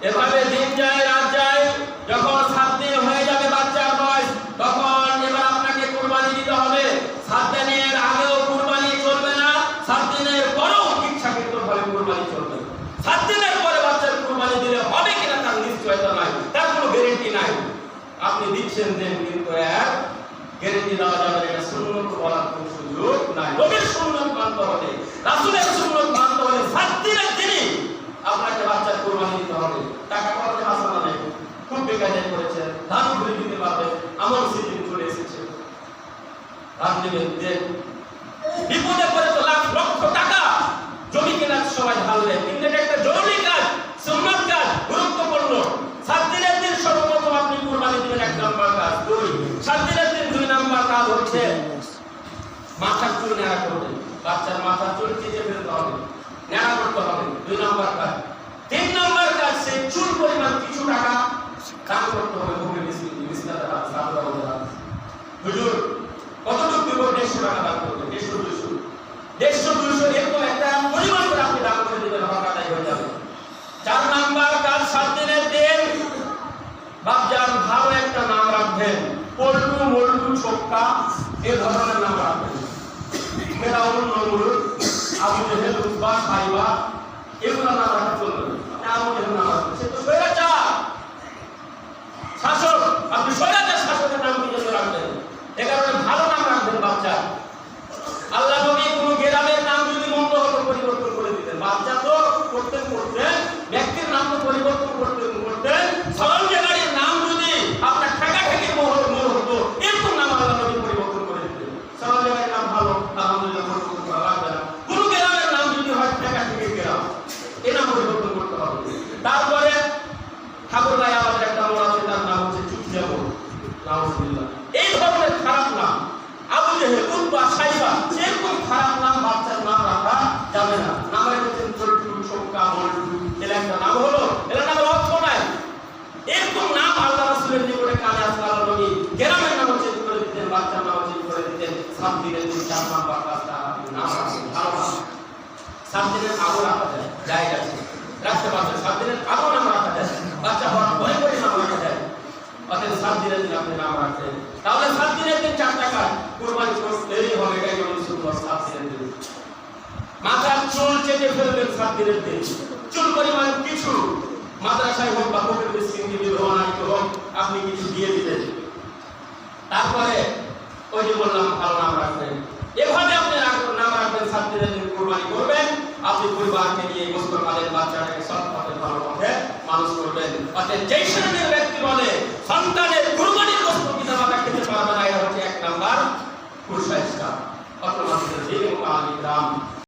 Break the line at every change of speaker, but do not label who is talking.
এভাবে দিন যায় রাত যায়, যখন 7 দিন হয়ে যাবে বাচ্চার বয়স, তখন এবার আপনাকে কুরবানি দিতে হবে। 7 দিনের আগেও কুরবানি চলবে না, 7 দিনের পরেও ইচ্ছাকৃতভাবে কুরবানি চলবে। 7 দিনের পরে বাচ্চার কুরবানি দিলে হবে কিনা তার নিশ্চয়তা নাই, তার কোনো গ্যারান্টি নাই। আপনি দিচ্ছেন দেন, কিন্তু এক গ্যারান্টি দেওয়া যাবে না, এটা সুন্নত বলার কোনো সুযোগ নাই। নবীর সুন্নত মানতে হবে, রাসূলের সুন্নত মানতে হবে। 7 দিনের দিনই আপনাকে বাচ্চার কুরবানি দিতে হবে। টাকা পয়সা হাসানা নেই, খুব বেকায়দায় করেছেন, ধান ঘুরে দিতে পারবে, আমার সিজন চলে এসেছে, ধান দেবেন দেন। বিপদে পড়ে তো লাখ লক্ষ টাকা জমি কেনার সময় ঢাললেন, কিন্তু এটা একটা জরুরি কাজ, সুন্নত কাজ, গুরুত্বপূর্ণ। 7 দিনের দিন সর্বপ্রথম আপনি কুরবানি দিবেন, 1 নাম্বার কাজ। 2 7 দিনের দিন 2 নাম্বার কাজ হচ্ছে মাথার চুল নেড়া করবেন। বাচ্চার মাথার চুল কেটে ফেলতে হবে, নেড়া করতে হবে, 2 নাম্বার কাজ। 3 নাম্বার কাজ, সেই চুল পরিমাণ কিছু টাকা দান করতে হবে। ভূমি মিসকিনদের সাহায্য করতে হবে। হুজুর কতটুকু দিব? 150 টাকা দান করবেন, 150 এরকম একটা পরিমাণ করে আপনি দান করে দিবেন, হক আদায় হয়ে যাবে। 4 নাম্বার কাজ, 7 দিনের দিন বাপজান ভালো একটা নাম রাখবেন, পল্টু মল্টু ছোক্কা এ ধরনের নাম রাখবেন। ফেরাউন, নমরুদ, আবু জেহেল, উতবা, সাইবা এগুলো নাম রাখা চলবে না। আবু জেহেল নাম রাখবেন, সে তো স্বৈরাচার শাসক, আপনি স্বৈরাচার শাসকের নাম কি জন্য রাখবেন? এ কারণে ভালো নাম রাখবেন বাচ্চা। আল্লাহ নবী কোন গ্রামের নাম যদি মন্দ হতো পরিবর্তন করে দিতেন। বাচ্চা তো করতেন, ব্যক্তির নাম তো পরিবর্তন করতেন। সরঞ্জে গাড়ির নাম যদি আপনার ঠেকাঠেকির মোড় হতো, এরকম নাম আল্লাহ নবী পরিবর্তন করে দিতেন। সরঞ্জে গাড়ির নাম ভালো, আলহামদুলিল্লাহ, পরিবর্তন করা লাগবে না। কোন গ্রামের নাম যদি হয় ঠেকাঠেকির গ্রাম, এ নাম পরিবর্তন করতে হবে। তারপরে ঠাকুরগাঁই আমাদের একটা মোড় আছে, তার নাম হচ্ছে চুকিয়া মোড়, নাউজুবিল্লাহ। এই ধরনের খারাপ নাম, আবু জেহেল, উতবা, সাইবা, এরকম খারাপ নাম বাচ্চার নাম রাখা যাবে না। নাম রেখেছেন চল্টু, ছোক্কা, মল্টু, এর একটা নাম হলো, এর নাম অর্থ নাই। এরকম নাম আল্লাহ রাসূলের নিকটে কানে আসে। আল্লাহ নবী গ্রামের নাম চেঞ্জ করে দিতেন, বাচ্চার নাম চেঞ্জ করে দিতেন। 7 দিনের দিন 4 নাম্বার কাজটা আপনি নাম রাখেন, ভালো নাম। 7 দিনের আগেও রাখা যায়, জায়গা আছে, রাখতে পারবেন। 7 দিনের আগেও নাম রাখা যায়, বাচ্চা হওয়ার পরে পরে নাম রাখা যায়। অর্থাৎ 7 দিনের দিন আপনি নাম রাখছেন, তাহলে 7 দিনের দিন 4 টাকা কুরবানি করতেই হবে। এটাই হলো সুন্নাত। 7 দিনের দিন মাথার চুল চেটে ফেলবেন। 7 দিনের দিন চুল পরিমাণ কিছু মাদ্রাসায় হোক বা ফকির মিসকিনকে বিধবানায়িত হোক, আপনি কিছু দিয়ে দিলেন। তারপরে ওই যে বললাম ভালো নাম রাখবেন। এভাবে আপনি নাম রাখবেন, 7 দিনের দিন কুরবানি করবেন। আপনি পরিবারকে নিয়ে মুসলমানের বাচ্চাটাকে সৎপথে ভালো পথে মানুষ করবেন। অর্থাৎ যেই শ্রেণীর ব্যক্তি বলে সন্তানের কুরবানির গোশত পিতামাতা খেতে পারবে না, এটা হচ্ছে 1 নাম্বার কুসংস্কার। অর্থাৎ মানুষের যে মুকামিরাম